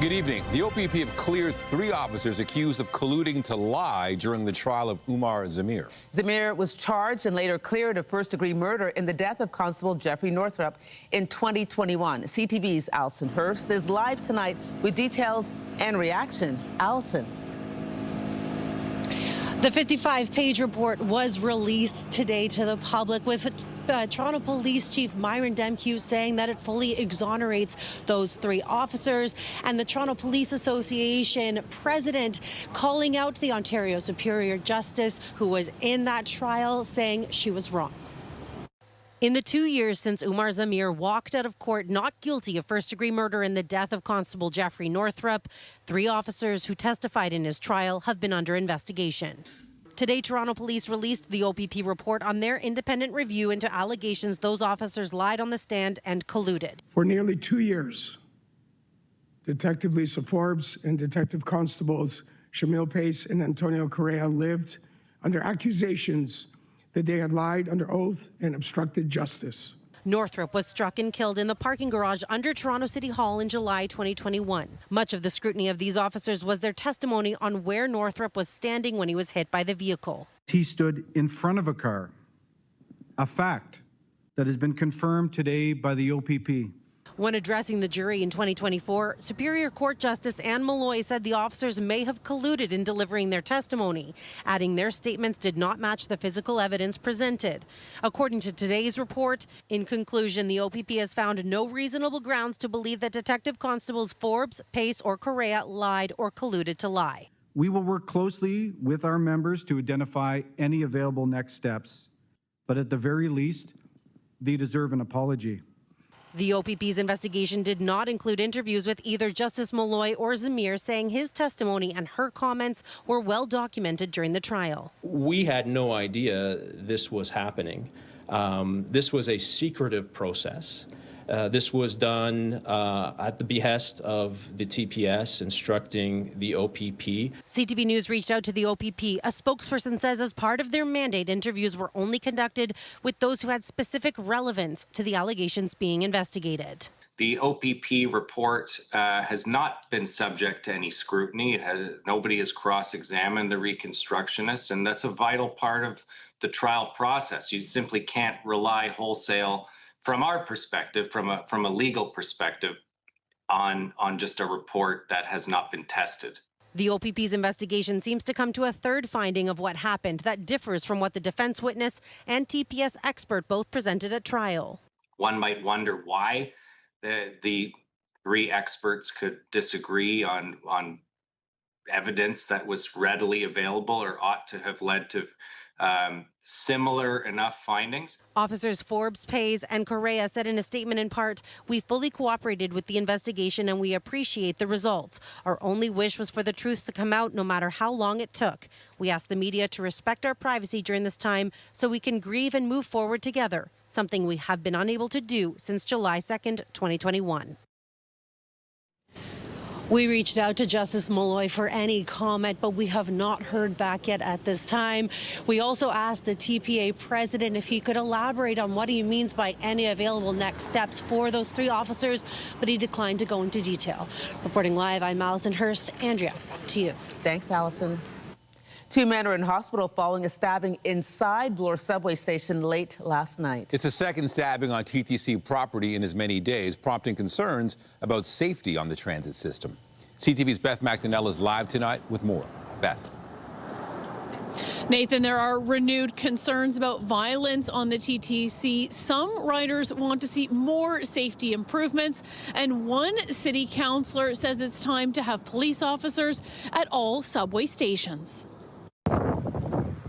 Good evening. The OPP have cleared 3 officers accused of colluding to lie during the trial of Umar Zamir. Zamir was charged and later cleared of first-degree murder in the death of Constable Jeffrey Northrup in 2021. CTV's Alison Hurst is live tonight with details and reaction. Alison. The 55-page report was released today to the public with Toronto Police Chief Myron Demkew saying that it fully exonerates those 3 officers, and the Toronto Police Association president calling out the Ontario Superior Justice who was in that trial, saying she was wrong. In the 2 years since Umar Zamir walked out of court not guilty of first-degree murder in the death of Constable Jeffrey Northrup, 3 officers who testified in his trial have been under investigation. Today, Toronto Police released the OPP report on their independent review into allegations those officers lied on the stand and colluded. For nearly 2 years, Detective Lisa Forbes and Detective Constables Shamil Pace and Antonio Correa lived under accusations that they had lied under oath and obstructed justice. Northrup was struck and killed in the parking garage under Toronto City Hall in July 2021. Much of the scrutiny of these officers was their testimony on where Northrup was standing when he was hit by the vehicle. He stood in front of a car, a fact that has been confirmed today by the OPP. When addressing the jury in 2024, Superior Court Justice Anne Malloy said the officers may have colluded in delivering their testimony, adding their statements did not match the physical evidence presented. According to today's report, in conclusion, the OPP has found no reasonable grounds to believe that Detective Constables Forbes, Pace, or Correa lied or colluded to lie. We will work closely with our members to identify any available next steps, but at the very least, they deserve an apology. The OPP's investigation did not include interviews with either Justice Malloy or Zamir, saying his testimony and her comments were well documented during the trial. We had no idea this was happening. This was a secretive process. This was done at the behest of the TPS instructing the OPP. CTV News reached out to the OPP. A spokesperson says as part of their mandate, interviews were only conducted with those who had specific relevance to the allegations being investigated. The OPP report has not been subject to any scrutiny. Nobody has cross-examined the reconstructionists, and that's a vital part of the trial process. You simply can't rely wholesale from our perspective, from a legal perspective, on just a report that has not been tested. The OPP's investigation seems to come to a third finding of what happened that differs from what the defense witness and TPS expert both presented at trial. One might wonder why the 3 experts could disagree on evidence that was readily available or ought to have led to similar enough findings. Officers Forbes, Pace, and Correa said in a statement in part, "We fully cooperated with the investigation and we appreciate the results. Our only wish was for the truth to come out no matter how long it took. We ask the media to respect our privacy during this time so we can grieve and move forward together, something we have been unable to do since July 2nd, 2021. We reached out to Justice Malloy for any comment, but we have not heard back yet at this time. We also asked the TPA president if he could elaborate on what he means by any available next steps for those 3 officers, but he declined to go into detail. Reporting live, I'm Alison Hurst. Andrea, to you. Thanks, Alison. 2 men are in hospital following a stabbing inside Bloor subway station late last night. It's the second stabbing on TTC property in as many days, prompting concerns about safety on the transit system. CTV's Beth McDonnell is live tonight with more. Beth. Nathan, there are renewed concerns about violence on the TTC. Some riders want to see more safety improvements, and one city councillor says it's time to have police officers at all subway stations.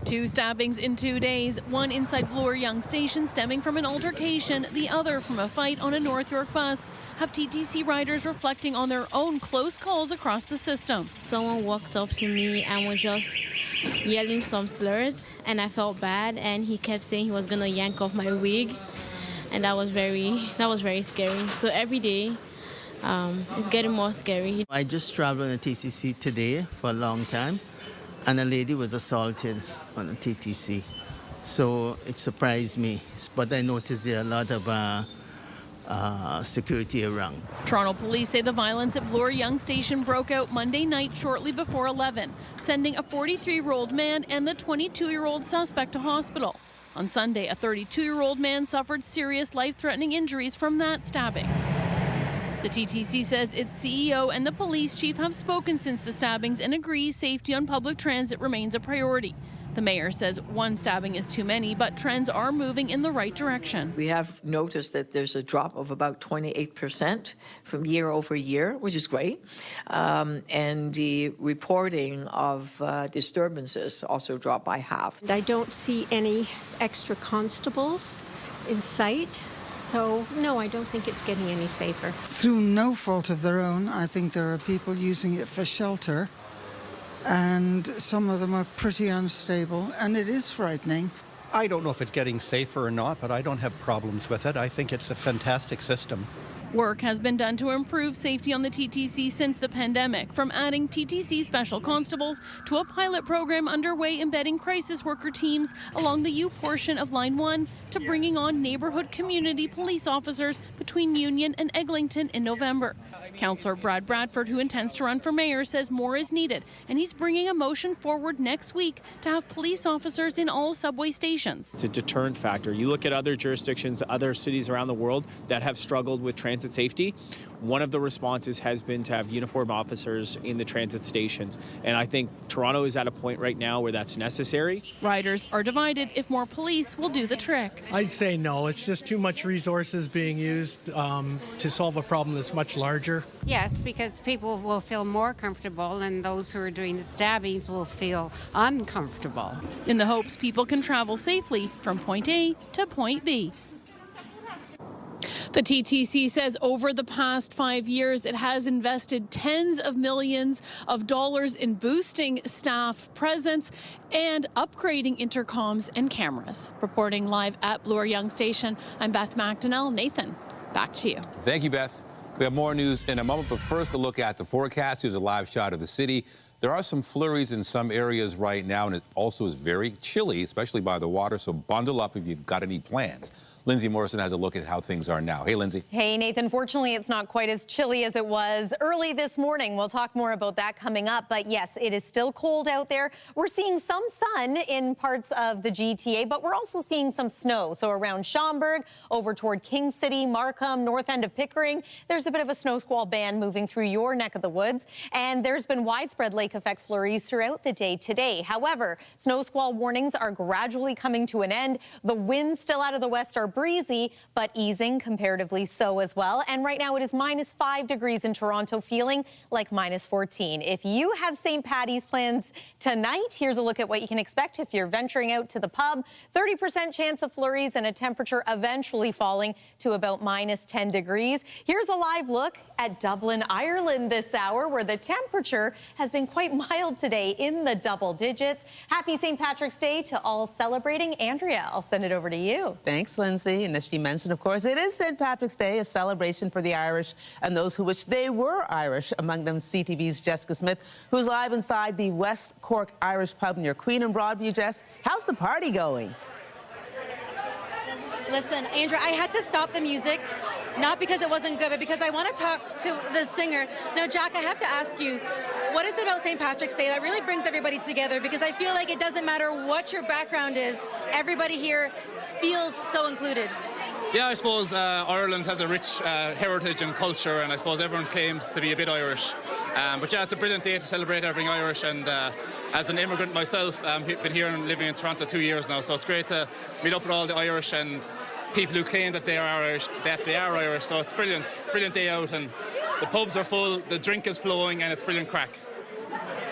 2 stabbings in 2 days, one inside Bloor Yonge Station stemming from an altercation, the other from a fight on a North York bus, have TTC riders reflecting on their own close calls across the system. Someone walked up to me and was just yelling some slurs, and I felt bad, and he kept saying he was gonna yank off my wig, and that was very scary. So every day it's getting more scary. I just traveled on the TTC today for a long time, and a lady was assaulted on the TTC. So it surprised me. But I noticed there are a lot of security around. Toronto police say the violence at Bloor Yonge Station broke out Monday night shortly before 11, sending a 43-year-old man and the 22-year-old suspect to hospital. On Sunday, a 32-year-old man suffered serious life-threatening injuries from that stabbing. The TTC says its CEO and the police chief have spoken since the stabbings and agree safety on public transit remains a priority. The mayor says one stabbing is too many, but trends are moving in the right direction. We have noticed that there's a drop of about 28% from year over year, which is great. And the reporting of disturbances also dropped by half. I don't see any extra constables in sight. So, no, I don't think it's getting any safer. Through no fault of their own, I think there are people using it for shelter. And some of them are pretty unstable, and it is frightening. I don't know if it's getting safer or not, but I don't have problems with it. I think it's a fantastic system. Work has been done to improve safety on the TTC since the pandemic, from adding TTC special constables to a pilot program underway embedding crisis worker teams along the U portion of Line 1 to bringing on neighbourhood community police officers between Union and Eglinton in November. Councillor Brad Bradford, who intends to run for mayor, says more is needed, and he's bringing a motion forward next week to have police officers in all subway stations. It's a deterrent factor. You look at other jurisdictions, other cities around the world that have struggled with transit safety. One of the responses has been to have uniformed officers in the transit stations, and I think Toronto is at a point right now where that's necessary. Riders are divided if more police will do the trick. I'd say no. It's just too much resources being used to solve a problem that's much larger. Yes, because people will feel more comfortable and those who are doing the stabbings will feel uncomfortable. In the hopes people can travel safely from point A to point B. The TTC says over the past 5 years, it has invested tens of millions of dollars in boosting staff presence and upgrading intercoms and cameras. Reporting live at Bloor Yonge Station, I'm Beth McDonnell. Nathan, back to you. Thank you, Beth. We have more news in a moment, but first a look at the forecast. Here's a live shot of the city. There are some flurries in some areas right now, and it also is very chilly, especially by the water, so bundle up if you've got any plans. Lindsay Morrison has a look at how things are now. Hey, Lindsay. Hey, Nathan. Fortunately, it's not quite as chilly as it was early this morning. We'll talk more about that coming up. But yes, it is still cold out there. We're seeing some sun in parts of the GTA, but we're also seeing some snow. So around Schaumburg, over toward King City, Markham, north end of Pickering, there's a bit of a snow squall band moving through your neck of the woods. And there's been widespread lake effect flurries throughout the day today. However, snow squall warnings are gradually coming to an end. The winds still out of the west are breezy, but easing comparatively so as well. And right now it is -5 degrees in Toronto, feeling like -14. If you have St. Paddy's plans tonight, here's a look at what you can expect if you're venturing out to the pub. 30% chance of flurries and a temperature eventually falling to about -10 degrees. Here's a live look at Dublin, Ireland this hour, where the temperature has been quite mild today in the double digits. Happy St. Patrick's Day to all celebrating. Andrea, I'll send it over to you. Thanks, Lindsay. And as she mentioned, of course, it is St. Patrick's Day, a celebration for the Irish and those who wish they were Irish, among them CTV's Jessica Smith, who's live inside the West Cork Irish pub near Queen and Broadview. Jess, how's the party going? Listen, Andrea, I had to stop the music, not because it wasn't good, but because I want to talk to the singer. Now, Jack, I have to ask you, what is it about St. Patrick's Day that really brings everybody together? Because I feel like it doesn't matter what your background is, everybody here feels so included. Yeah, I suppose Ireland has a rich heritage and culture, and I suppose everyone claims to be a bit Irish. But yeah, it's a brilliant day to celebrate everything Irish, and as an immigrant myself, I've been here and living in Toronto 2 years now, so it's great to meet up with all the Irish and people who claim that they are Irish, so it's brilliant day out, and the pubs are full, the drink is flowing, and it's brilliant crack.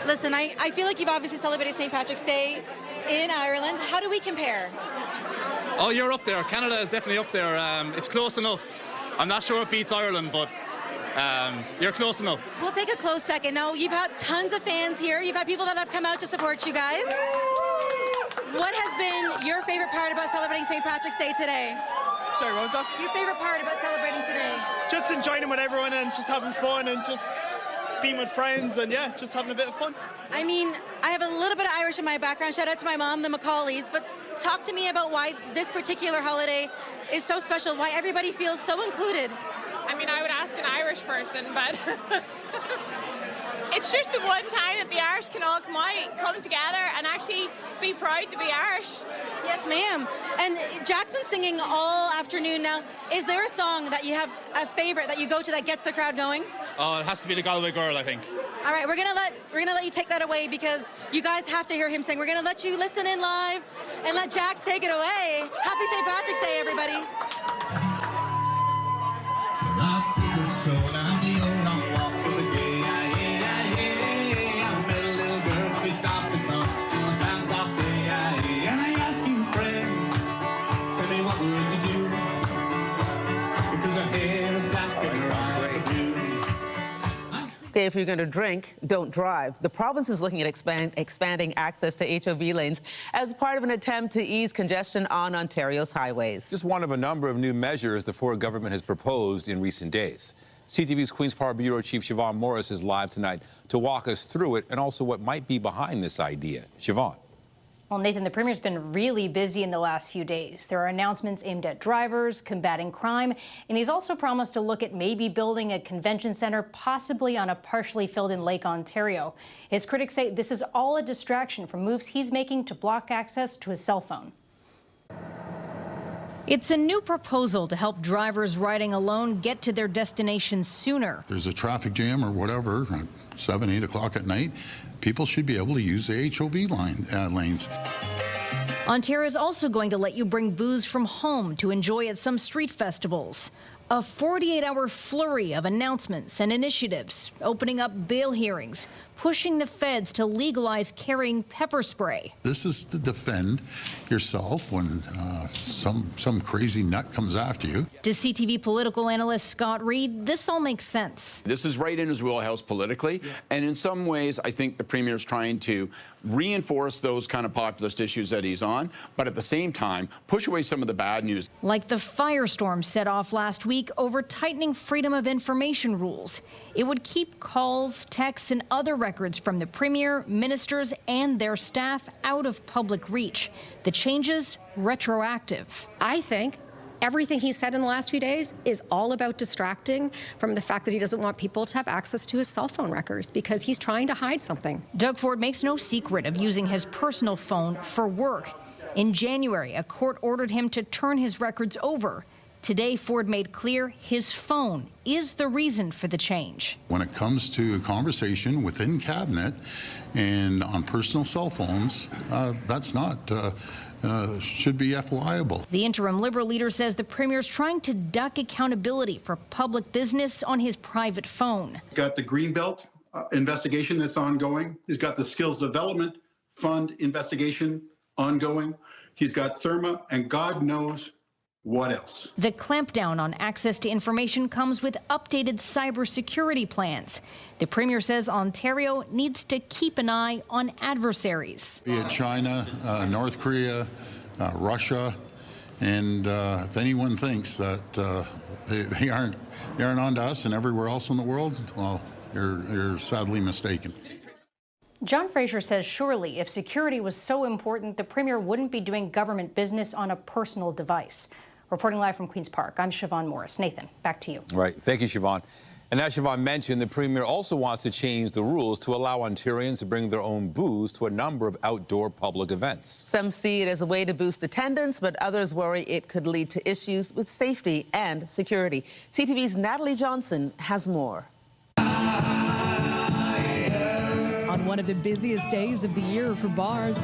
Listen, I feel like you've obviously celebrated St. Patrick's Day in Ireland. How do we compare? Oh, you're up there. Canada is definitely up there. It's close enough. I'm not sure it beats Ireland, but you're close enough. We'll take a close second. Now, you've had tons of fans here. You've had people that have come out to support you guys. What has been your favorite part about celebrating St. Patrick's Day today? Sorry, what was that? Your favorite part about celebrating today? Just enjoying it with everyone and just having fun and just being with friends and just having a bit of fun. I mean, I have a little bit of Irish in my background. Shout out to my mom, the Macaulays, but Talk to me about why this particular holiday is so special, why everybody feels so included. I mean, I would ask an Irish person, but it's just the one time that the Irish can all come together and actually be proud to be Irish. Yes, ma'am. And Jack's been singing all afternoon now. Is there a song that you have a favorite that you go to that gets the crowd going? Oh, it has to be the Galway Girl, I think. All right, we're gonna let you take that away because you guys have to hear him sing. We're gonna let you listen in live and let Jack take it away. Happy St. Patrick's Day, everybody. Okay, if you're going to drink, don't drive. The province is looking at expanding access to HOV lanes as part of an attempt to ease congestion on Ontario's highways. Just one of a number of new measures the Ford government has proposed in recent days. CTV's Queen's Park Bureau Chief Siobhan Morris is live tonight to walk us through it and also what might be behind this idea. Siobhan. Well, Nathan, the Premier's been really busy in the last few days. There are announcements aimed at drivers, combating crime, and he's also promised to look at maybe building a convention centre, possibly on a partially filled-in Lake Ontario. His critics say this is all a distraction from moves he's making to block access to his cell phone. It's a new proposal to help drivers riding alone get to their destinations sooner. There's a traffic jam or whatever, 7, 8 o'clock at night, people should be able to use the HOV lanes. Ontario is also going to let you bring booze from home to enjoy at some street festivals. A 48-hour flurry of announcements and initiatives, opening up bail hearings, pushing the feds to legalize carrying pepper spray. This is to defend yourself when some crazy nut comes after you. To CTV political analyst Scott Reed, this all makes sense. This is right in his wheelhouse politically, and in some ways, I think the Premier is trying to reinforce those kind of populist issues that he's on, but at the same time, push away some of the bad news. Like the firestorm set off last week over tightening freedom of information rules. It would keep calls, texts, and other records from the Premier, ministers, and their staff out of public reach. The changes, retroactive. I think everything he said in the last few days is all about distracting from the fact that he doesn't want people to have access to his cell phone records because he's trying to hide something. Doug Ford makes no secret of using his personal phone for work. In January, a court ordered him to turn his records over. Today, Ford made clear his phone is the reason for the change. When it comes to a conversation within cabinet and on personal cell phones, that's not should be FYable. The interim Liberal leader says the Premier's trying to duck accountability for public business on his private phone. He's got the Greenbelt investigation that's ongoing. He's got the Skills Development Fund investigation ongoing. He's got Therma and God knows what else. The clampdown on access to information comes with updated cybersecurity plans. The Premier says Ontario needs to keep an eye on adversaries. Be it China, North Korea, Russia, and if anyone thinks that they aren't on to us and everywhere else in the world, well, you're sadly mistaken. John Fraser says surely if security was so important, the Premier wouldn't be doing government business on a personal device. Reporting live from Queen's Park, I'm Siobhan Morris. Nathan, back to you. Right. Thank you, Siobhan. And as Siobhan mentioned, the Premier also wants to change the rules to allow Ontarians to bring their own booze to a number of outdoor public events. Some see it as a way to boost attendance, but others worry it could lead to issues with safety and security. CTV's Natalie Johnson has more. On one of the busiest days of the year for bars,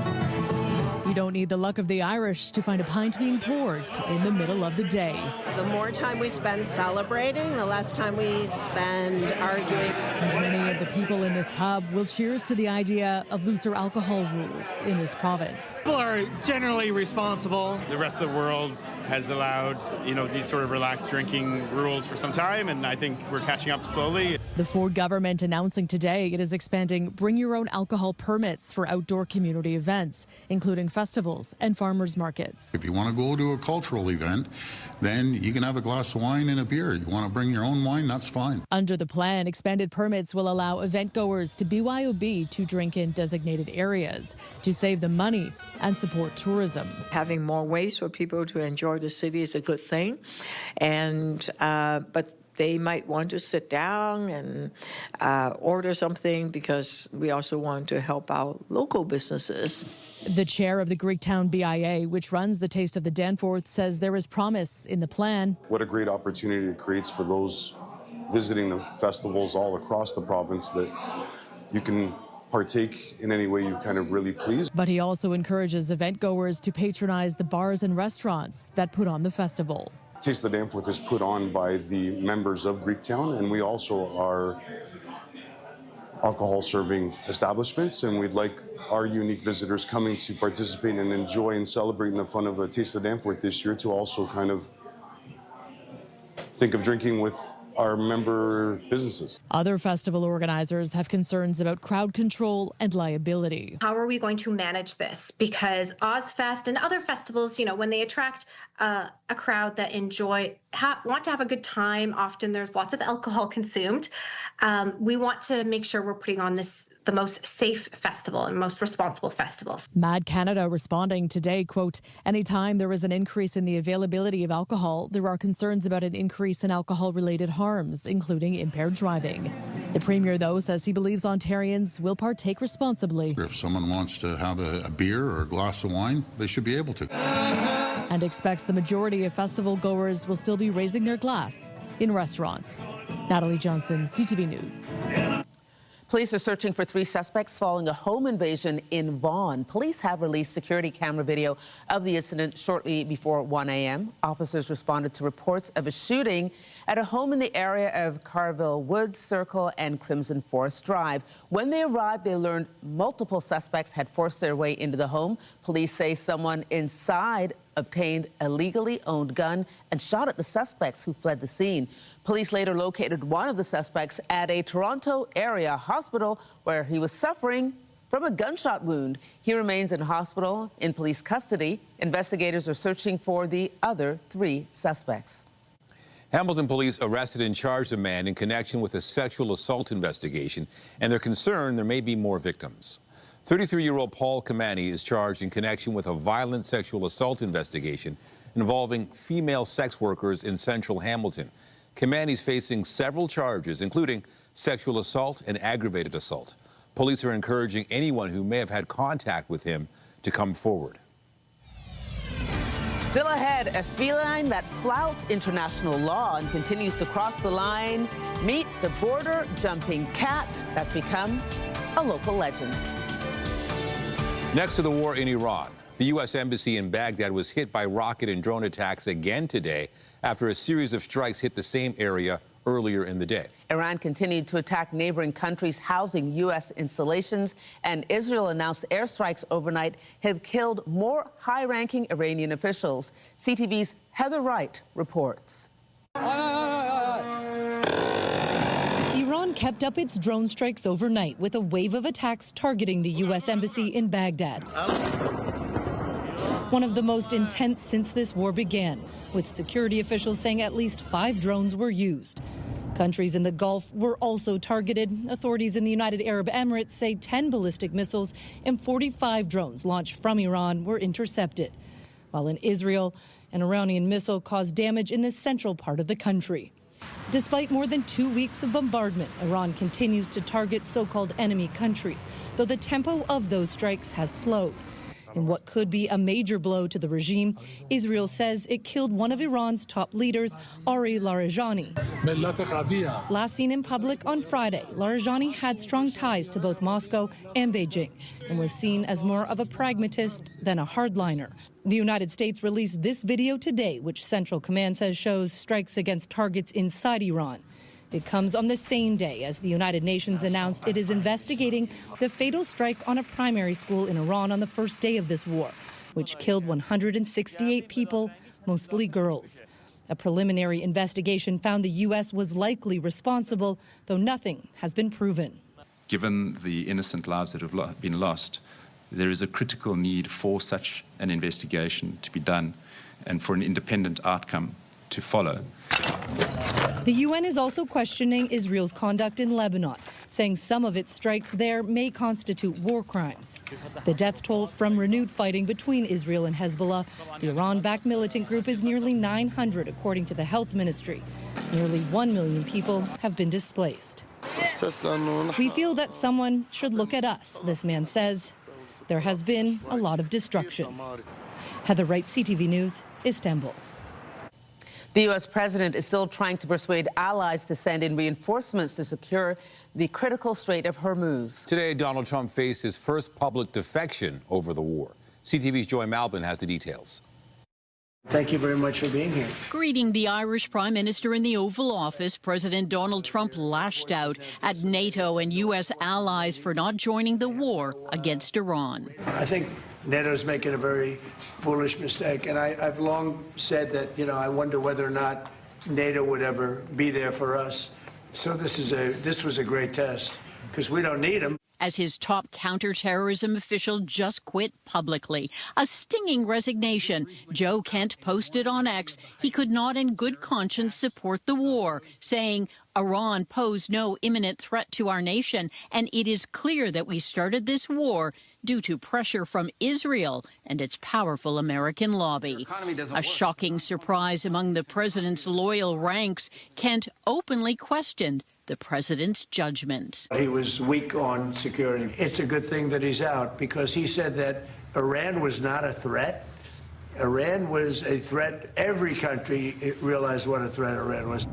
you don't need the luck of the Irish to find a pint being poured in the middle of the day. The more time we spend celebrating, the less time we spend arguing. And many of the people in this pub will cheers to the idea of looser alcohol rules in this province. People are generally responsible. The rest of the world has allowed, these sort of relaxed drinking rules for some time, and I think we're catching up slowly. The Ford government announcing today it is expanding bring your own alcohol permits for outdoor community events, including festivals and farmers markets. If you want to go to a cultural event, then you can have a glass of wine and a beer. You want to bring your own wine, that's fine. Under the plan, expanded permits will allow event goers to BYOB to drink in designated areas to save them money and support tourism. Having more ways for people to enjoy the city is a good thing, and but they might want to sit down and order something because we also want to help out local businesses. The chair of the Greektown BIA, which runs the Taste of the Danforth, says there is promise in the plan. What a great opportunity it creates for those visiting the festivals all across the province that you can partake in any way you kind of really please. But he also encourages event goers to patronize the bars and restaurants that put on the festival. Taste of the Danforth is put on by the members of Greektown, and we also are alcohol serving establishments, and we'd like our unique visitors coming to participate and enjoy and celebrate in the fun of a Taste of the Danforth this year to also kind of think of drinking with our member businesses. Other festival organizers have concerns about crowd control and liability. How are we going to manage this? Because Ozfest and other festivals, when they attract a crowd that want to have a good time, often there's lots of alcohol consumed. We want to make sure we're putting on the most safe festival and most responsible festival. Mad Canada responding today, quote, anytime there is an increase in the availability of alcohol, there are concerns about an increase in alcohol-related harms, including impaired driving. The Premier, though, says he believes Ontarians will partake responsibly. If someone wants to have a beer or a glass of wine, they should be able to. And expects the majority of festival goers will still be raising their glass in restaurants. Natalie Johnson, CTV News. Police are searching for 3 suspects following a home invasion in Vaughan. Police have released security camera video of the incident shortly before 1 a.m. Officers responded to reports of a shooting at a home in the area of Carville Woods Circle and Crimson Forest Drive. When they arrived, they learned multiple suspects had forced their way into the home. Police say someone inside obtained a legally owned gun and shot at the suspects who fled the scene. Police later located one of the suspects at a Toronto area hospital where he was suffering from a gunshot wound. He remains in hospital in police custody. Investigators are searching for the other 3 suspects. Hamilton police arrested and charged a man in connection with a sexual assault investigation, and they're concerned there may be more victims. 33-year-old Paul Kamani is charged in connection with a violent sexual assault investigation involving female sex workers in central Hamilton. Kamani's facing several charges, including sexual assault and aggravated assault. Police are encouraging anyone who may have had contact with him to come forward. Still ahead, a feline that flouts international law and continues to cross the line. Meet the border-jumping cat that's become a local legend. Next to the war in Iran, the U.S. Embassy in Baghdad was hit by rocket and drone attacks again today after a series of strikes hit the same area earlier in the day. Iran continued to attack neighboring countries housing U.S. installations, and Israel announced airstrikes overnight had killed more high-ranking Iranian officials. CTV's Heather Wright reports. Iran kept up its drone strikes overnight with a wave of attacks targeting the U.S. Embassy in Baghdad. One of the most intense since this war began, with security officials saying at least 5 drones were used. Countries in the Gulf were also targeted. Authorities in the United Arab Emirates say 10 ballistic missiles and 45 drones launched from Iran were intercepted. While in Israel, an Iranian missile caused damage in the central part of the country. Despite more than 2 weeks of bombardment, Iran continues to target so-called enemy countries, though the tempo of those strikes has slowed. In what could be a major blow to the regime, Israel says it killed one of Iran's top leaders, Ari Larijani. Last seen in public on Friday, Larijani had strong ties to both Moscow and Beijing and was seen as more of a pragmatist than a hardliner. The United States released this video today, which Central Command says shows strikes against targets inside Iran. It comes on the same day as the United Nations announced it is investigating the fatal strike on a primary school in Iran on the first day of this war, which killed 168 people, mostly girls. A preliminary investigation found the U.S. was likely responsible, though nothing has been proven. Given the innocent lives that have been lost, there is a critical need for such an investigation to be done and for an independent outcome to follow. The UN is also questioning Israel's conduct in Lebanon, saying some of its strikes there may constitute war crimes. The death toll from renewed fighting between Israel and Hezbollah, the Iran-backed militant group, is nearly 900, according to the health ministry. Nearly 1 million people have been displaced. We feel that someone should look at us, this man says. There has been a lot of destruction. Heather Wright, CTV News, Istanbul. The U.S. president is still trying to persuade allies to send in reinforcements to secure the critical Strait of Hormuz. Today, Donald Trump faced his first public defection over the war. CTV's Joy Malbin has the details. Thank you very much for being here. Greeting the Irish Prime Minister in the Oval Office, President Donald Trump lashed out at NATO and U.S. allies for not joining the war against Iran. I think NATO's making a very foolish mistake, and I've long said that, I wonder whether or not NATO would ever be there for us. So this was a great test, because we don't need them. As his top counterterrorism official just quit publicly, a stinging resignation. Joe Kent posted on X he could not in good conscience support the war, saying Iran posed no imminent threat to our nation, and it is clear that we started this war due to pressure from Israel and its powerful American lobby. A shocking surprise among the president's loyal ranks, Kent openly questioned the president's judgment. He was weak on security. It's a good thing that he's out, because he said that Iran was not a threat. Iran was a threat. Every country realized what a threat Iran was.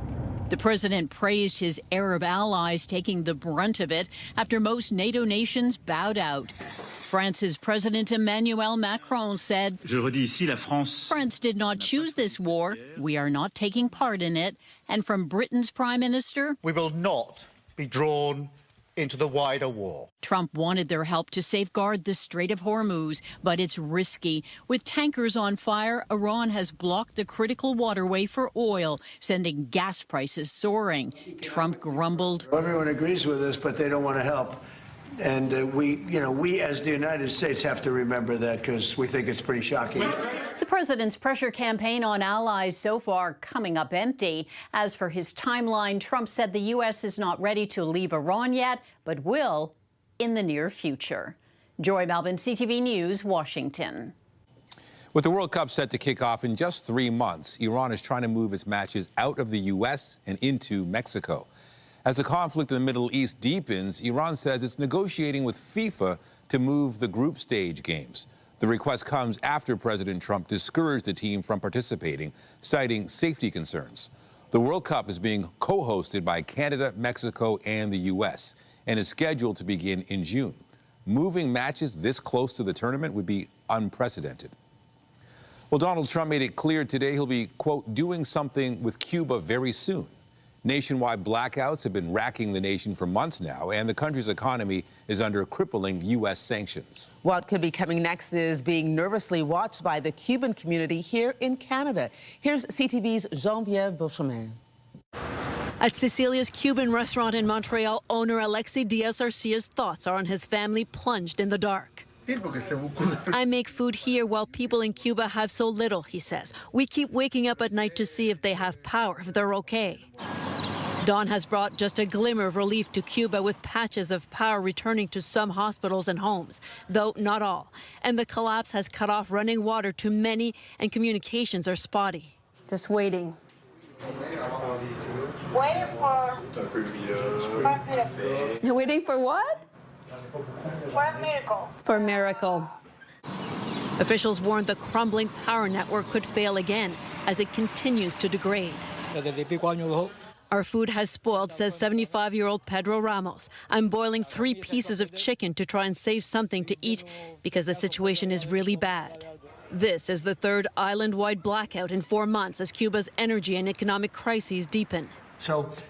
The president praised his Arab allies taking the brunt of it after most NATO nations bowed out. France's President Emmanuel Macron said, France did not choose this war. We are not taking part in it. And from Britain's Prime Minister, we will not be drawn into the wider war. Trump wanted their help to safeguard the Strait of Hormuz, but it's risky. With tankers on fire, Iran has blocked the critical waterway for oil, sending gas prices soaring. Trump grumbled. Everyone agrees with us, but they don't want to help. And we as the United States have to remember that, because we think it's pretty shocking. The president's pressure campaign on allies so far coming up empty. As for his timeline, Trump said the U.S. is not ready to leave Iran yet, but will in the near future. Joy Malbin, CTV News, Washington. With the World Cup set to kick off in just 3 months, Iran is trying to move its matches out of the U.S. and into Mexico. As the conflict in the Middle East deepens, Iran says it's negotiating with FIFA to move the group stage games. The request comes after President Trump discouraged the team from participating, citing safety concerns. The World Cup is being co-hosted by Canada, Mexico, and the U.S., and is scheduled to begin in June. Moving matches this close to the tournament would be unprecedented. Well, Donald Trump made it clear today he'll be, quote, doing something with Cuba very soon. Nationwide blackouts have been racking the nation for months now, and the country's economy is under crippling U.S. sanctions. What could be coming next is being nervously watched by the Cuban community here in Canada. Here's CTV's Jean-Pierre Beauchemin. At Cecilia's Cuban restaurant in Montreal, owner Alexi Diaz-Arcia's thoughts are on his family plunged in the dark. I make food here while people in Cuba have so little, he says. We keep waking up at night to see if they have power, if they're okay. Dawn has brought just a glimmer of relief to Cuba, with patches of power returning to some hospitals and homes, though not all. And the collapse has cut off running water to many, and communications are spotty. Just waiting. Waiting for Waiting for what? For a miracle. For a miracle. Officials warned the crumbling power network could fail again as it continues to degrade. Our food has spoiled, says 75-year-old Pedro Ramos. I'm boiling 3 pieces of chicken to try and save something to eat because the situation is really bad. This is the 3rd island-wide blackout in 4 months as Cuba's energy and economic crises deepen.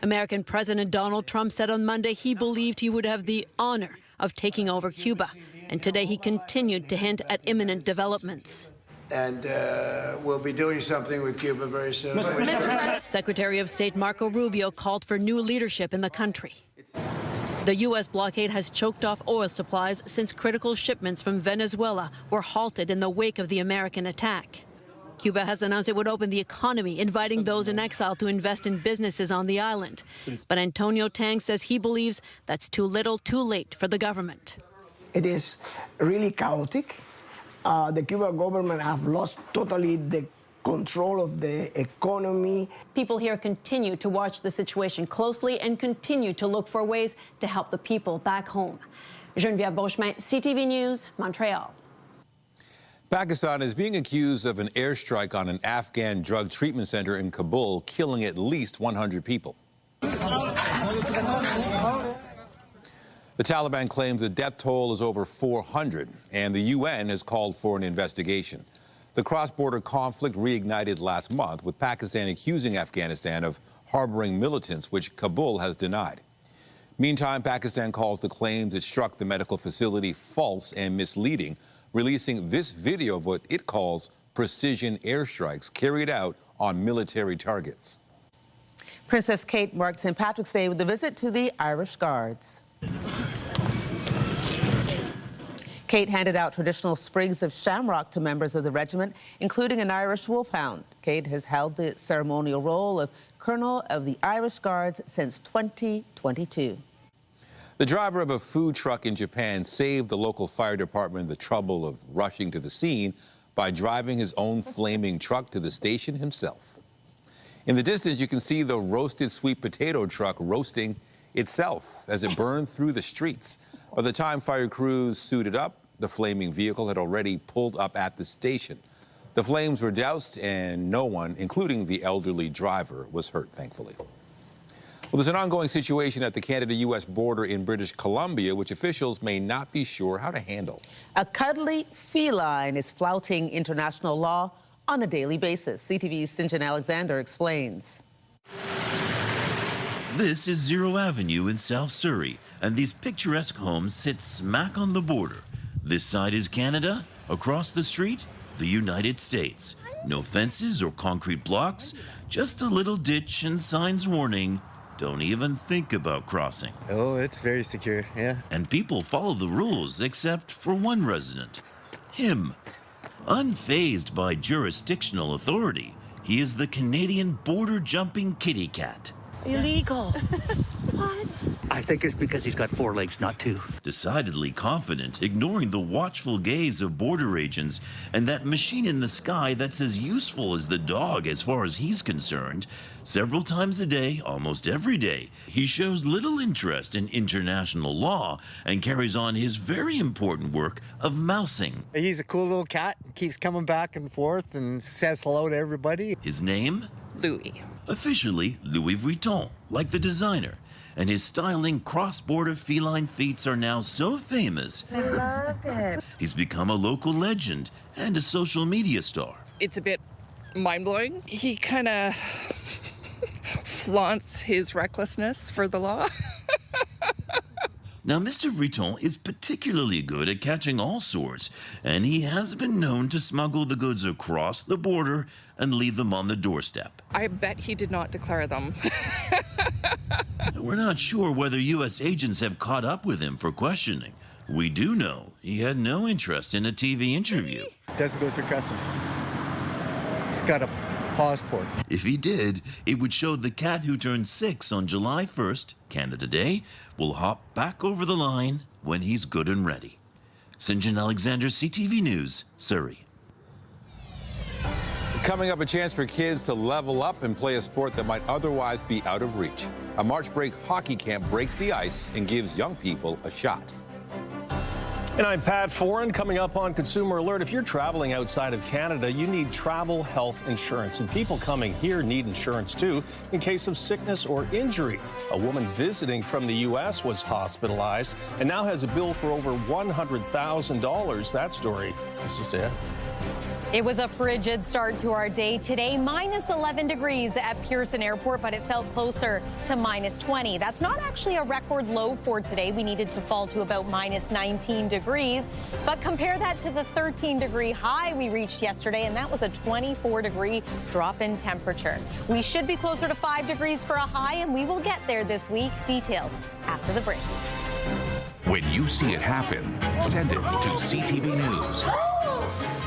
American President Donald Trump said on Monday he believed he would have the honor of taking over Cuba. And today he continued to hint at imminent developments. And we'll be doing something with Cuba very soon. Secretary of State Marco Rubio called for new leadership in the country. The U.S. blockade has choked off oil supplies since critical shipments from Venezuela were halted in the wake of the American attack. Cuba has announced it would open the economy, inviting those in exile to invest in businesses on the island. But Antonio Tang says he believes that's too little, too late for the government. It is really chaotic. The Cuban government have lost totally the control of the economy. People here continue to watch the situation closely and continue to look for ways to help the people back home. Geneviève Beauchemin, CTV News, Montreal. Pakistan is being accused of an airstrike on an Afghan drug treatment center in Kabul, killing at least 100 people. The Taliban claims the death toll is over 400, and the UN has called for an investigation. The cross-border conflict reignited last month, with Pakistan accusing Afghanistan of harboring militants, which Kabul has denied. Meantime, Pakistan calls the claims it struck the medical facility false and misleading, releasing this video of what it calls precision airstrikes carried out on military targets. Princess Kate marked St. Patrick's Day with a visit to the Irish Guards. Kate handed out traditional sprigs of shamrock to members of the regiment, including an Irish wolfhound. Kate has held the ceremonial role of Colonel of the Irish Guards since 2022. The driver of a food truck in Japan saved the local fire department the trouble of rushing to the scene by driving his own flaming truck to the station himself. In the distance, you can see the roasted sweet potato truck roasting itself as it burned through the streets. By the time fire crews suited up, the flaming vehicle had already pulled up at the station. The flames were doused and no one, including the elderly driver, was hurt, thankfully. Well, there's an ongoing situation at the Canada-U.S. border in British Columbia, which officials may not be sure how to handle. A cuddly feline is flouting international law on a daily basis. CTV's St. Alexander explains. This is Zero Avenue in South Surrey, and these picturesque homes sit smack on the border. This side is Canada, across the street, the United States. No fences or concrete blocks, just a little ditch and signs warning, don't even think about crossing. Oh, it's very secure, yeah. And people follow the rules, except for one resident, him. Unfazed by jurisdictional authority, he is the Canadian border-jumping kitty cat. Illegal. What? I think it's because he's got 4 legs, not 2. Decidedly confident, ignoring the watchful gaze of border agents and that machine in the sky that's as useful as the dog as far as he's concerned. Several times a day, almost every day, he shows little interest in international law and carries on his very important work of mousing. He's a cool little cat, keeps coming back and forth and says hello to everybody. His name? Louis. Officially, Louis Vuitton, like the designer. And his styling cross-border feline feats are now so famous. I love it. He's become a local legend and a social media star. It's a bit mind-blowing. He kind of flaunts his recklessness for the law. Now, Mr. Vuitton is particularly good at catching all sorts, and he has been known to smuggle the goods across the border and leave them on the doorstep. I bet he did not declare them. We're not sure whether U.S. agents have caught up with him for questioning. We do know he had no interest in a TV interview. Doesn't go through customs. He's got a passport. If he did, it would show the cat who turned 6 on July 1st, Canada Day, will hop back over the line when he's good and ready. St. John Alexander, CTV News, Surrey. Coming up, a chance for kids to level up and play a sport that might otherwise be out of reach. A March break hockey camp breaks the ice and gives young people a shot. And I'm Pat Foran. Coming up on Consumer Alert, if you're traveling outside of Canada, you need travel health insurance. And people coming here need insurance too in case of sickness or injury. A woman visiting from the U.S. was hospitalized and now has a bill for over $100,000. That story is just ahead. It was a frigid start to our day today. Minus 11 degrees at Pearson Airport, but it felt closer to minus 20. That's not actually a record low for today. We needed to fall to about minus 19 degrees. But compare that to the 13-degree high we reached yesterday, and that was a 24-degree drop in temperature. We should be closer to 5 degrees for a high, and we will get there this week. Details after the break. When you see it happen, send it to CTV News.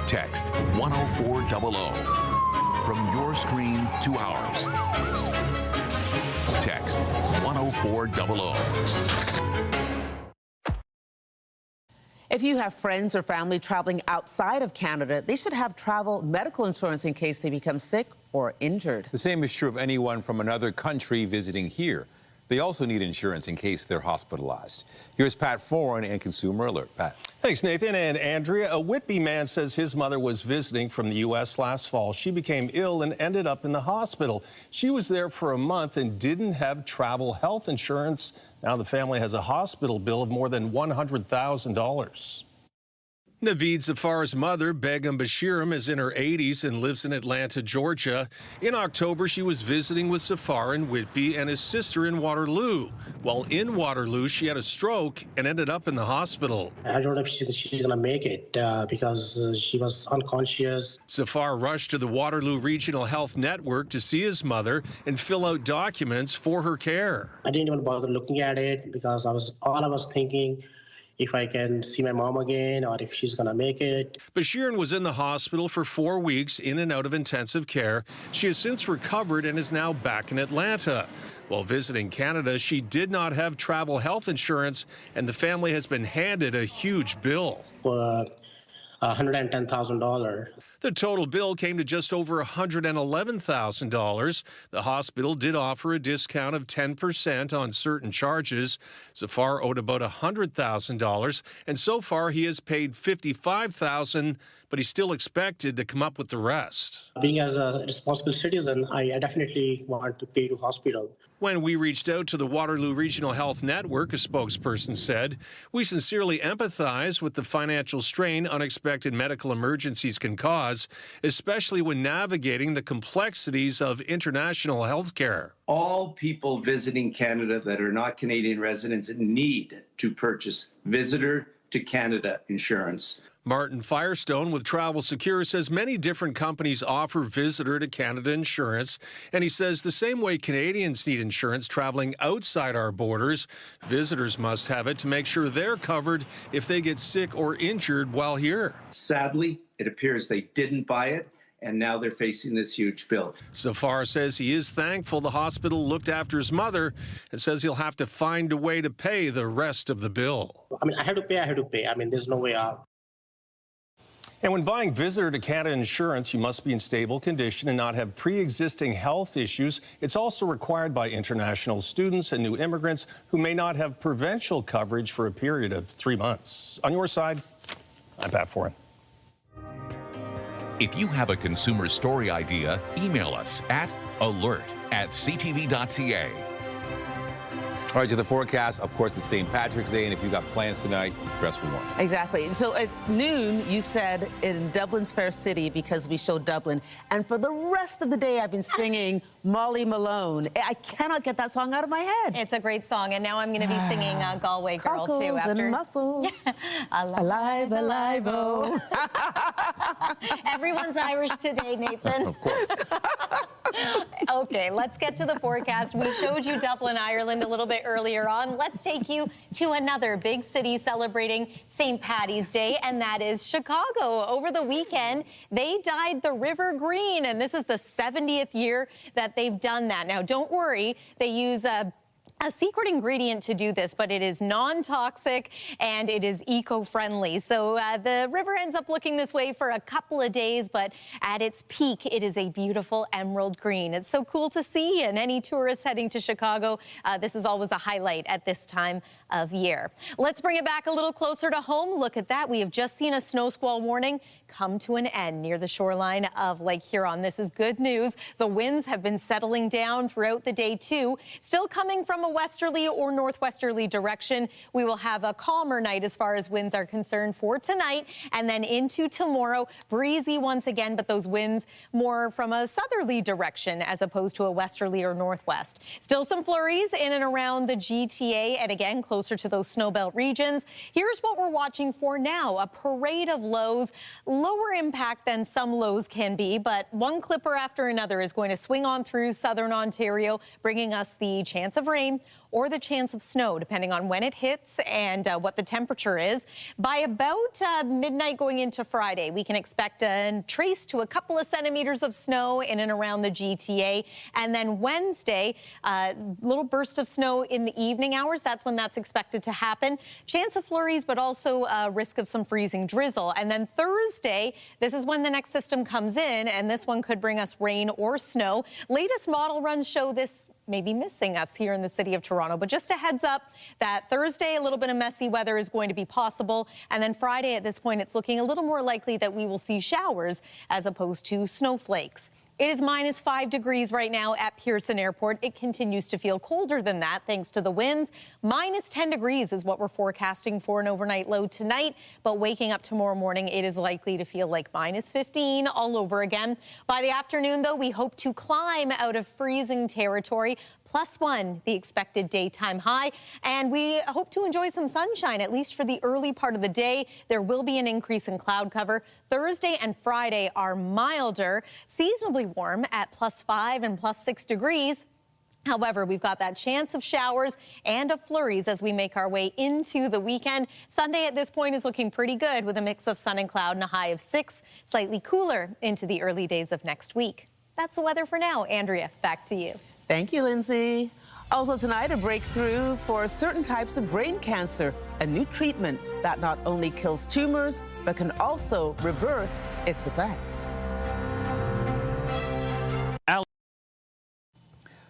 Text 10400 from your screen to ours. Text 10400. If you have friends or family traveling outside of Canada, they should have travel medical insurance in case they become sick or injured. The same is true of anyone from another country visiting here. They also need insurance in case they're hospitalized. Here's Pat Foran and Consumer Alert. Pat. Thanks, Nathan and Andrea. A Whitby man says his mother was visiting from the U.S. last fall. She became ill and ended up in the hospital. She was there for a month and didn't have travel health insurance. Now the family has a hospital bill of more than $100,000. Naveed Zafar's mother, Begum Bashiram, is in her 80s and lives in Atlanta, Georgia. In October, she was visiting with Zafar in Whitby and his sister in Waterloo. While in Waterloo, she had a stroke and ended up in the hospital. I don't know if she's going to make it because she was unconscious. Zafar rushed to the Waterloo Regional Health Network to see his mother and fill out documents for her care. I didn't even bother looking at it because all I was thinking, if I can see my mom again or if she's going to make it. Bashiran was in the hospital for 4 weeks in and out of intensive care. She has since recovered and is now back in Atlanta. While visiting Canada, she did not have travel health insurance, and the family has been handed a huge bill. $110,000. The total bill came to just over $111,000. The hospital did offer a discount of 10% on certain charges. Zafar owed about $100,000, and so far he has paid $55,000, but he's still expected to come up with the rest. Being as a responsible citizen, I definitely want to pay to hospital. When we reached out to the Waterloo Regional Health Network, a spokesperson said, "We sincerely empathize with the financial strain unexpected medical emergencies can cause, especially when navigating the complexities of international health care." All people visiting Canada that are not Canadian residents need to purchase Visitor to Canada insurance. Martin Firestone with Travel Secure says many different companies offer Visitor to Canada insurance, and he says the same way Canadians need insurance traveling outside our borders, visitors must have it to make sure they're covered if they get sick or injured while here. Sadly, it appears they didn't buy it, and now they're facing this huge bill. Zafar says he is thankful the hospital looked after his mother and says he'll have to find a way to pay the rest of the bill. I had to pay. There's no way out. And when buying Visitor to Canada insurance, you must be in stable condition and not have pre-existing health issues. It's also required by international students and new immigrants who may not have provincial coverage for a period of 3 months. On your side, I'm Pat Foran. If you have a consumer story idea, email us at alert@ctv.ca. All right, to the forecast. Of course, it's St. Patrick's Day, and if you got plans tonight, dress for one. Exactly. So at noon, you said in Dublin's Fair City because we showed Dublin. And for the rest of the day, I've been singing Molly Malone. I cannot get that song out of my head. It's a great song. And now I'm going to be singing Galway Girl, Cockles too. After and muscles. Alive, alive, oh. Everyone's Irish today, Nathan. Of course. Okay, let's get to the forecast. We showed you Dublin, Ireland a little bit earlier on. Let's take you to another big city celebrating St. Paddy's Day, and that is Chicago. Over the weekend, they dyed the river green, and this is the 70th year that they've done that. Now, don't worry, they use a secret ingredient to do this, but it is non-toxic and it is eco-friendly. So the river ends up looking this way for a couple of days, but at its peak, it is a beautiful emerald green. It's so cool to see, and any tourists heading to Chicago, this is always a highlight at this time of year. Let's bring it back a little closer to home. Look at that. We have just seen a snow squall warning come to an end near the shoreline of Lake Huron. This is good news. The winds have been settling down throughout the day, too. Still coming from a westerly or northwesterly direction. We will have a calmer night as far as winds are concerned for tonight, and then into tomorrow. Breezy once again, but those winds more from a southerly direction as opposed to a westerly or northwest. Still some flurries in and around the GTA, and again, closer to those snowbelt regions. Here's what we're watching for now. A parade of lows. Lower impact than some lows can be, but one clipper after another is going to swing on through southern Ontario, bringing us the chance of rain rain or the chance of snow, depending on when it hits and what the temperature is. By about midnight going into Friday, we can expect a trace to a couple of centimeters of snow in and around the GTA. And then Wednesday, a little burst of snow in the evening hours. That's when that's expected to happen. Chance of flurries, but also risk of some freezing drizzle. And then Thursday, this is when the next system comes in, and this one could bring us rain or snow. Latest model runs show this may be missing us here in the city of Toronto, but just a heads up that Thursday, a little bit of messy weather is going to be possible. And then Friday, at this point, it's looking a little more likely that we will see showers as opposed to snowflakes. It is -5 degrees right now at Pearson Airport. It continues to feel colder than that thanks to the winds. -10 degrees is what we're forecasting for an overnight low tonight. But waking up tomorrow morning, it is likely to feel like -15 all over again. By the afternoon, though, we hope to climb out of freezing territory. +1, the expected daytime high. And we hope to enjoy some sunshine, at least for the early part of the day. There will be an increase in cloud cover. Thursday and Friday are milder, seasonably warm at +5 and +6 degrees. However, we've got that chance of showers and of flurries as we make our way into the weekend. Sunday at this point is looking pretty good with a mix of sun and cloud and a high of 6, slightly cooler into the early days of next week. That's the weather for now. Andrea, back to you. Thank you, Lindsay. Also tonight, a breakthrough for certain types of brain cancer, a new treatment that not only kills tumors, but can also reverse its effects.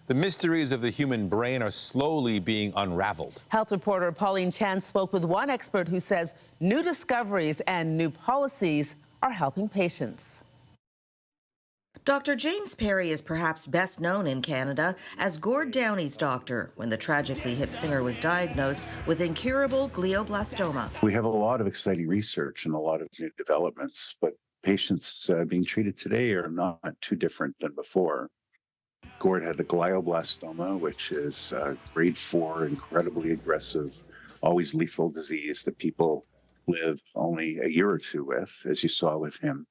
The mysteries of the human brain are slowly being unraveled. Health reporter Pauline Chan spoke with one expert who says new discoveries and new policies are helping patients. Dr. James Perry is perhaps best known in Canada as Gord Downey's doctor when the tragically hip singer was diagnosed with incurable glioblastoma. We have a lot of exciting research and a lot of new developments, but patients being treated today are not too different than before. Gord had a glioblastoma, which is grade 4, incredibly aggressive, always lethal disease that people live only a year or two with, as you saw with him.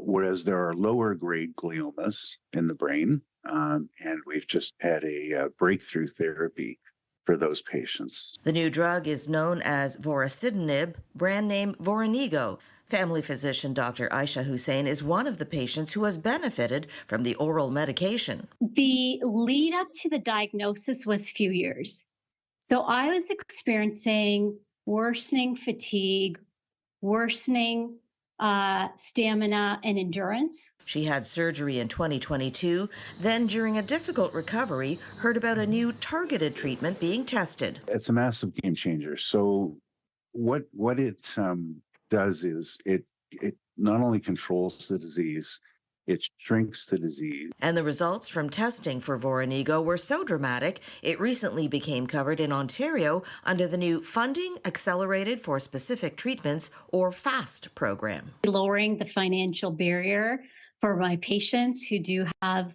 Whereas there are lower grade gliomas in the brain, and we've just had a breakthrough therapy for those patients. The new drug is known as vorasidenib, brand name Voranigo. Family physician Dr. Aisha Hussein is one of the patients who has benefited from the oral medication. The lead up to the diagnosis was a few years. So I was experiencing worsening fatigue, worsening stamina and endurance. She had surgery in 2022, then during a difficult recovery, heard about a new targeted treatment being tested. It's a massive game changer. So what it does is it not only controls the disease, it shrinks the disease. And the results from testing for Voranigo were so dramatic, it recently became covered in Ontario under the new Funding Accelerated for Specific Treatments, or FAST program. Lowering the financial barrier for my patients who do have,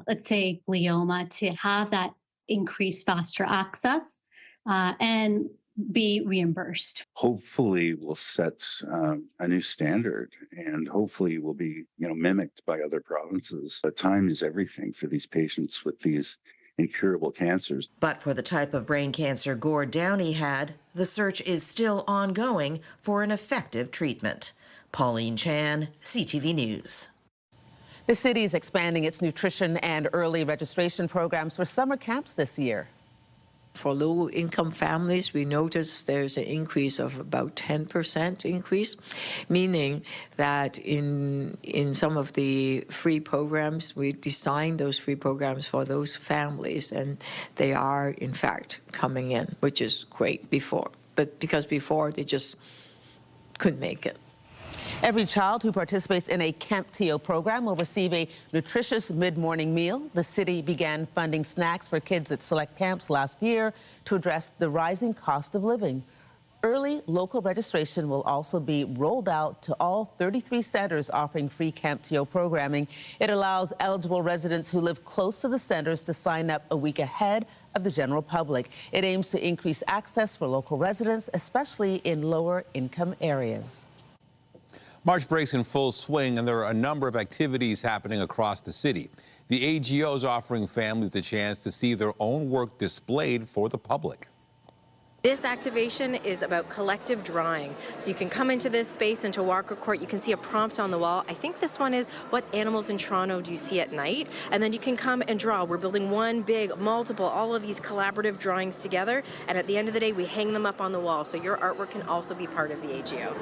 let's say, glioma, to have that increased faster access and be reimbursed. Hopefully we'll set a new standard, and hopefully will be mimicked by other provinces. But time is everything for these patients with these incurable cancers. But for the type of brain cancer Gord Downey had, the search is still ongoing for an effective treatment. Pauline Chan, CTV News. The city is expanding its nutrition and early registration programs for summer camps this year. For low-income families, we noticed there's an increase of about 10% increase, meaning that in some of the free programs, we designed those free programs for those families, and they are, in fact, coming in, which is great before. But because before, they just couldn't make it. Every child who participates in a Camp TO program will receive a nutritious mid-morning meal. The city began funding snacks for kids at select camps last year to address the rising cost of living. Early local registration will also be rolled out to all 33 centers offering free Camp TO programming. It allows eligible residents who live close to the centers to sign up a week ahead of the general public. It aims to increase access for local residents, especially in lower income areas. March breaks in full swing, and there are a number of activities happening across the city. The AGO is offering families the chance to see their own work displayed for the public. This activation is about collective drawing. So you can come into this space, into Walker Court, you can see a prompt on the wall. I think this one is, what animals in Toronto do you see at night? And then you can come and draw. We're building one big, multiple, all of these collaborative drawings together. And at the end of the day, we hang them up on the wall. So your artwork can also be part of the AGO.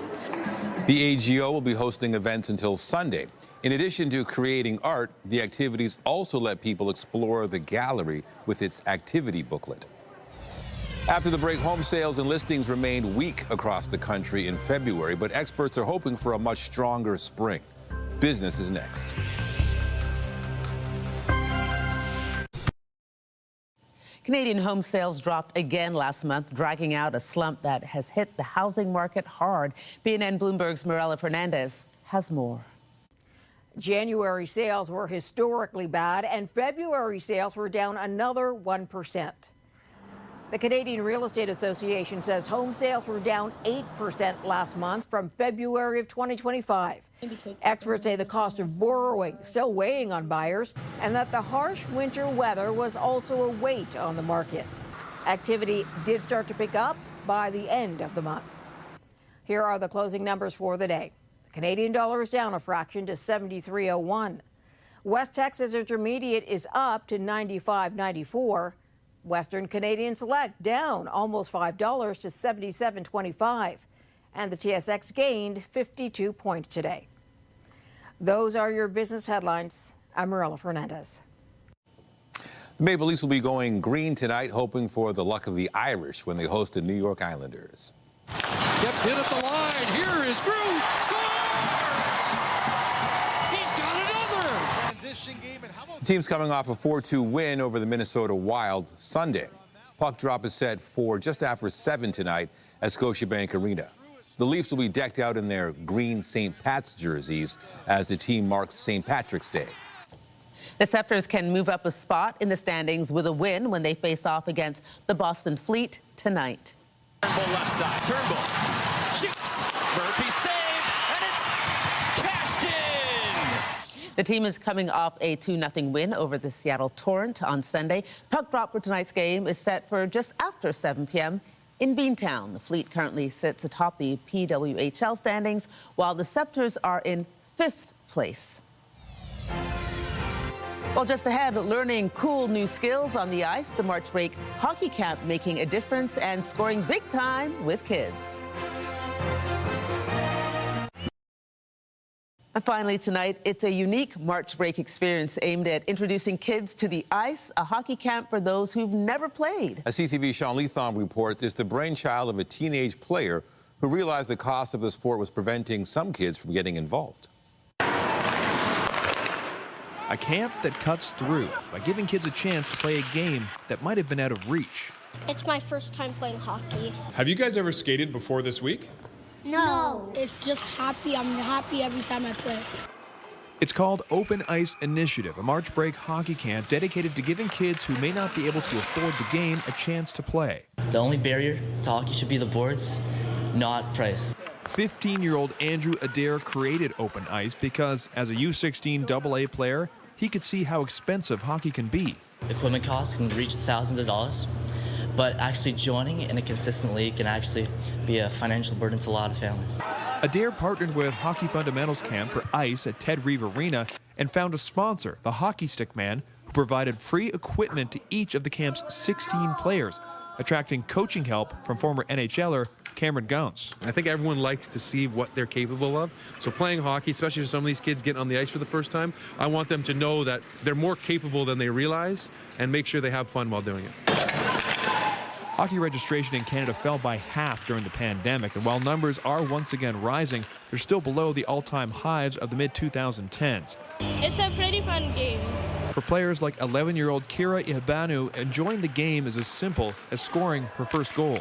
The AGO will be hosting events until Sunday. In addition to creating art, the activities also let people explore the gallery with its activity booklet. After the break, home sales and listings remained weak across the country in February, but experts are hoping for a much stronger spring. Business is next. Canadian home sales dropped again last month, dragging out a slump that has hit the housing market hard. BNN Bloomberg's Mirella Fernandez has more. January sales were historically bad, and February sales were down another 1%. The Canadian Real Estate Association says home sales were down 8% last month from February of 2025. Experts say the cost of borrowing still weighing on buyers, and that the harsh winter weather was also a weight on the market. Activity did start to pick up by the end of the month. Here are the closing numbers for the day. The Canadian dollar is down a fraction to 73.01. West Texas Intermediate is up to 95.94. Western Canadian Select down almost $5 to 77.25, and the TSX gained 52 points today. Those are your business headlines. I'm Mirella Fernandez. The Maple Leafs will be going green tonight, hoping for the luck of the Irish when they host the New York Islanders. Kept in at the line. Here is Drew. Scores! He's got another. Transition game. And how about The team's coming off a 4-2 win over the Minnesota Wild Sunday. Puck drop is set for just after 7 tonight at Scotiabank Arena. The Leafs will be decked out in their green St. Pat's jerseys as the team marks St. Patrick's Day. The Scepters can move up a spot in the standings with a win when they face off against the Boston Fleet tonight. Turnbull left side. Turnbull shoots. Murphy save, and it's cashed in. The team is coming off a 2-0 win over the Seattle Torrent on Sunday. Puck drop for tonight's game is set for just after 7 p.m. in Beantown. The Fleet currently sits atop the PWHL standings, while the Scepters are in 5th place. Well, just ahead, learning cool new skills on the ice, the March break hockey camp making a difference and scoring big time with kids. And finally tonight, it's a unique March break experience aimed at introducing kids to the ice, a hockey camp for those who've never played. A CTV Sean Leatham report is the brainchild of a teenage player who realized the cost of the sport was preventing some kids from getting involved. A camp that cuts through by giving kids a chance to play a game that might have been out of reach. It's my first time playing hockey. Have you guys ever skated before this week? No. It's just happy. I'm happy every time I play. It's called Open Ice Initiative, a March break hockey camp dedicated to giving kids who may not be able to afford the game a chance to play. The only barrier to hockey should be the boards, not price. 15-year-old Andrew Adair created Open Ice because, as a U16 AA player, he could see how expensive hockey can be. Equipment costs can reach thousands of dollars, but actually joining in a consistent league can actually be a financial burden to a lot of families. Adair partnered with Hockey Fundamentals Camp for ice at Ted Reeve Arena and found a sponsor, the Hockey Stick Man, who provided free equipment to each of the camp's 16 players, attracting coaching help from former NHLer Cameron Gounce. I think everyone likes to see what they're capable of. So playing hockey, especially for some of these kids getting on the ice for the first time, I want them to know that they're more capable than they realize and make sure they have fun while doing it. Hockey registration in Canada fell by half during the pandemic, and while numbers are once again rising, they're still below the all-time highs of the mid-2010s. It's a pretty fun game. For players like 11-year-old Kira Ihabanu, enjoying the game is as simple as scoring her first goal.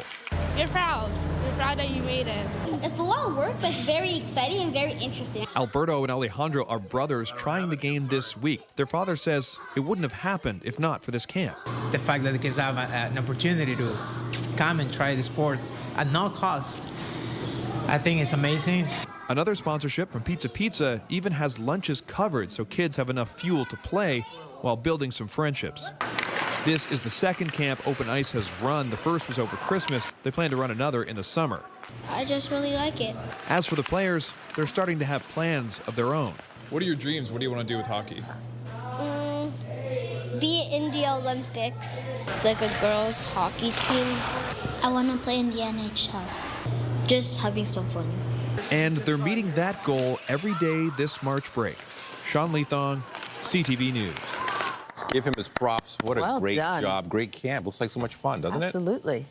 You're proud. You're proud that you made it. It's a lot of work, but it's very exciting and very interesting. Alberto and Alejandro are brothers trying the game this week. Their father says it wouldn't have happened if not for this camp. The fact that the kids have an opportunity to come and try the sports at no cost, I think it's amazing. Another sponsorship from Pizza even has lunches covered so kids have enough fuel to play while building some friendships. This is the second camp Open Ice has run. The first was over Christmas. They plan to run another in the summer. I just really like it. As for the players, they're starting to have plans of their own. What are your dreams? What do you want to do with hockey? Be in the Olympics. Like a girls' hockey team. I want to play in the NHL. Just having some fun. And they're meeting that goal every day this March break. Sean Leathong, CTV News. Let's give him his props. What a great job. Great camp. Looks like so much fun, doesn't it? Absolutely.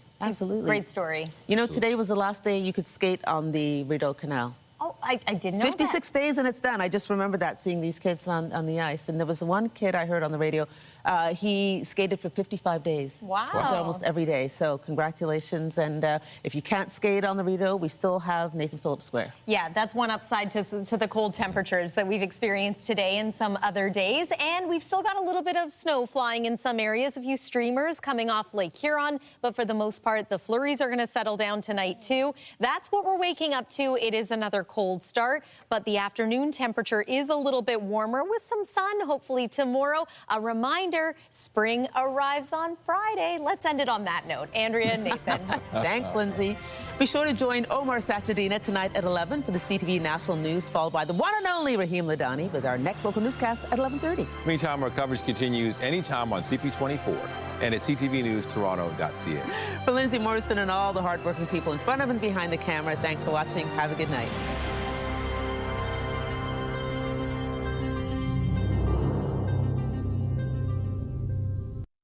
Great story. You know, today was the last day you could skate on the Rideau Canal. Oh, I didn't know 56 days and it's done. I just remember that, seeing these kids on the ice. And there was one kid I heard on the radio, he skated for 55 days. Wow. So almost every day. So congratulations. And if you can't skate on the Rideau, we still have Nathan Phillips Square. Yeah, that's one upside to the cold temperatures that we've experienced today and some other days. And we've still got a little bit of snow flying in some areas, a few streamers coming off Lake Huron. But for the most part, the flurries are going to settle down tonight, too. That's what we're waking up to. It is another cold start, but the afternoon temperature is a little bit warmer with some sun, hopefully tomorrow. A reminder, spring arrives on Friday. Let's end it on that note. Andrea and Nathan. Thanks, Lindsay. Be sure to join Omar Sachedina tonight at 11 for the CTV National News, followed by the one and only Raheem Ladani with our next local newscast at 11:30. Meantime, our coverage continues anytime on CP24 and at ctvnewstoronto.ca. For Lindsay Morrison and all the hardworking people in front of and behind the camera, thanks for watching. Have a good night.